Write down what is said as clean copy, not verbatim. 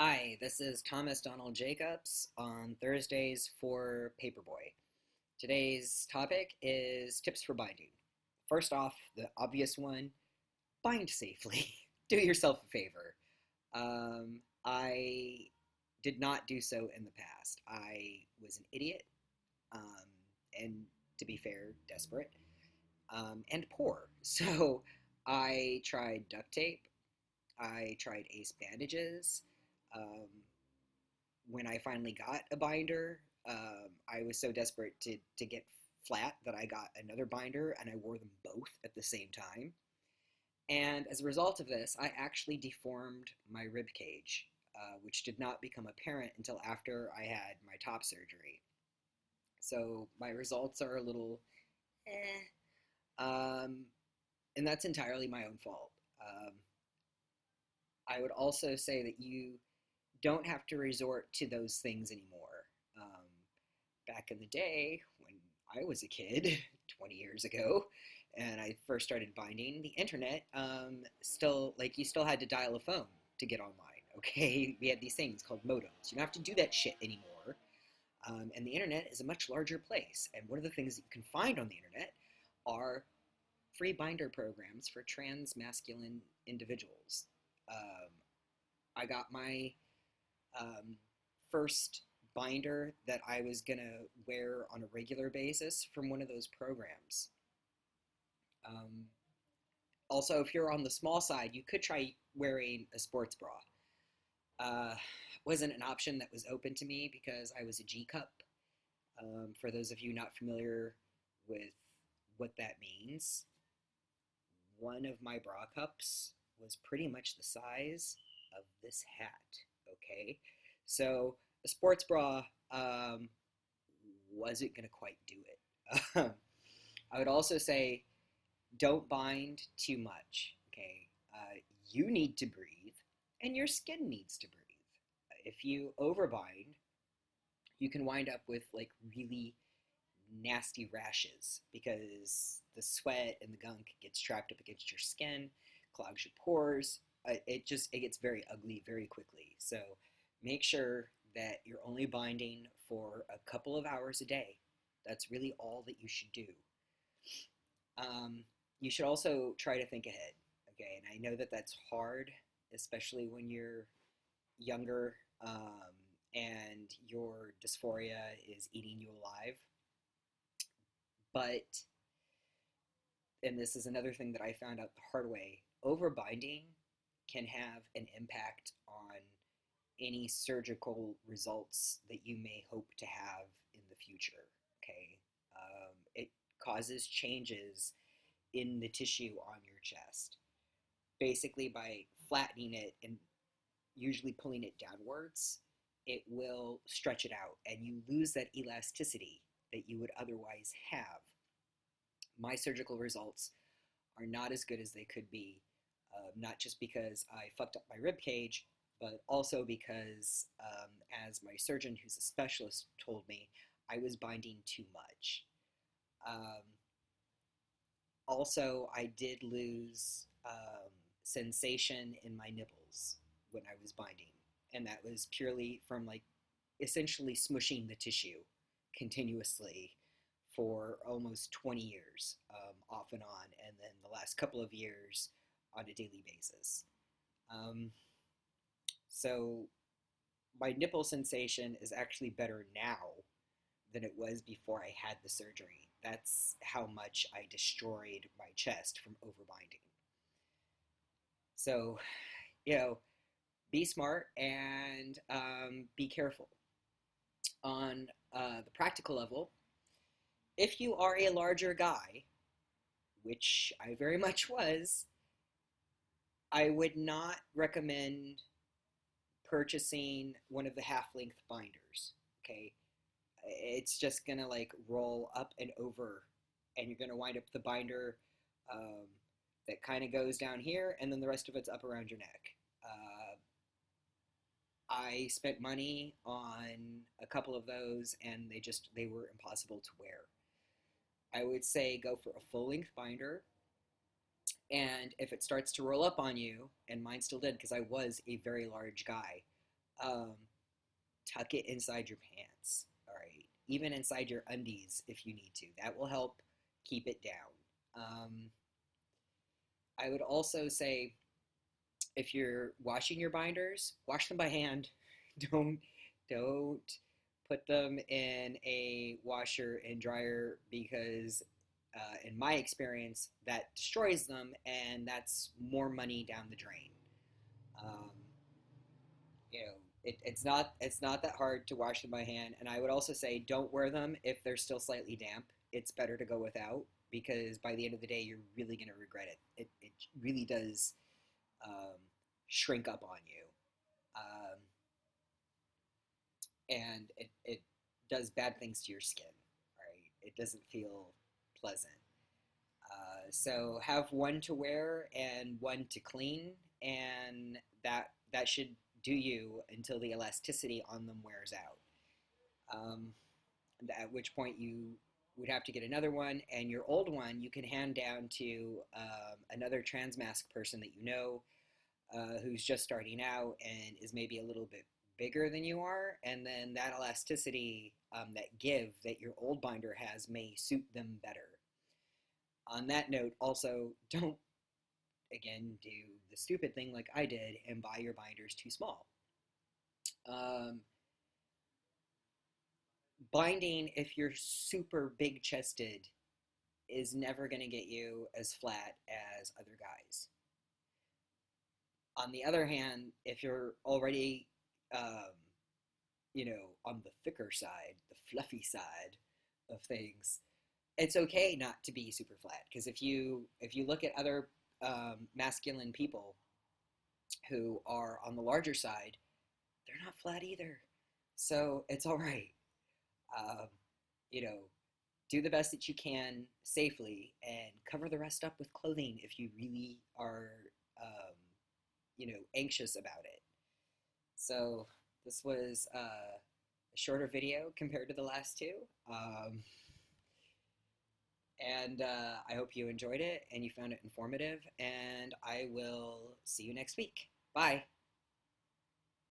Hi, this is Thomas Donald Jacobs on Thursdays for Paperboy. Today's topic is tips for binding. First off, the obvious one, bind safely. Do yourself a favor. I did not do so in the past. I was an idiot, um, and to be fair, desperate, and poor. So I tried duct tape, I tried ace bandages. Um, when I finally got a binder, I was so desperate to get flat that I got another binder and I wore them both at the same time. And as a result of this, I actually deformed my rib cage, which did not become apparent until after I had my top surgery. So my results are a little um, and that's entirely my own fault. I would also say that you don't have to resort to those things anymore. Um, Back in the day when I was a kid, 20 years ago, and I first started binding, the internet still, like, you still had to dial a phone to get online, okay? We had these things called modems. You don't have to do that shit anymore. And the internet is a much larger place. And one of the things that you can find on the internet are free binder programs for trans masculine individuals. Um, I got my um, first binder that I was going to wear on a regular basis from one of those programs. Um, Also, if you're on the small side, you could try wearing a sports bra. Wasn't an option that was open to me because I was a G cup. For those of you not familiar with what that means, one of my bra cups was pretty much the size of this hat. Okay, so a sports bra wasn't going to quite do it. I would also say don't bind too much. Okay, you need to breathe, and your skin needs to breathe. If you overbind, you can wind up with like really nasty rashes because the sweat and the gunk gets trapped up against your skin, clogs your pores. It gets very ugly very quickly. So make sure that you're only binding for a couple of hours a day. That's really all that you should do. Um, you should also try to think ahead. Okay, and I know that that's hard, especially when you're younger and your dysphoria is eating you alive. But, and this is another thing that I found out the hard way, overbinding can have an impact on any surgical results that you may hope to have in the future. Okay, it causes changes in the tissue on your chest. Basically, by flattening it and usually pulling it downwards, it will stretch it out and you lose that elasticity that you would otherwise have. My surgical results are not as good as they could be, not just because I fucked up my rib cage, but also because, as my surgeon, who's a specialist, told me, I was binding too much. Um, Also, I did lose sensation in my nipples when I was binding, and that was purely from like essentially smushing the tissue continuously for almost 20 years, off and on, and then the last couple of years on a daily basis. Um, so my nipple sensation is actually better now than it was before I had the surgery. That's how much I destroyed my chest from overbinding. So, you know, be smart and be careful. On the practical level, if you are a larger guy, which I very much was, I would not recommend purchasing one of the half length binders. Okay, it's just gonna like roll up and over, and you're gonna wind up with the binder um, that kind of goes down here, and then the rest of it's up around your neck. I spent money on a couple of those, and they were impossible to wear. I would say go for a full length binder, and if it starts to roll up on you, and mine still did because I was a very large guy, Um, Tuck it inside your pants, all right? Even inside your undies if you need to. That will help keep it down. I would also say if you're washing your binders, wash them by hand. don't don't put them in a washer and dryer because in my experience that destroys them and that's more money down the drain. Um, it's not that hard to wash them by hand, and I would also say don't wear them if they're still slightly damp. It's better to go without because by the end of the day you're really going to regret it. It really does um, shrink up on you, um, and it does bad things to your skin. Right? It doesn't feel pleasant. So have one to wear and one to clean, and that should do you until the elasticity on them wears out. Um, at which point you would have to get another one, and your old one you can hand down to another transmask person that you know who's just starting out and is maybe a little bit bigger than you are, and then that elasticity, that give that your old binder has may suit them better. On that note, also don't again do the stupid thing like I did and buy your binders too small. Um, Binding, if you're super big chested, is never going to get you as flat as other guys. On the other hand, if you're already, um, on the thicker side, the fluffy side of things, it's okay not to be super flat. Because if you look at other masculine people who are on the larger side, they're not flat either. So it's all right. Um, you know, do the best that you can safely and cover the rest up with clothing if you really are, anxious about it. So this was a shorter video compared to the last two. And I hope you enjoyed it and you found it informative. And I will see you next week. Bye.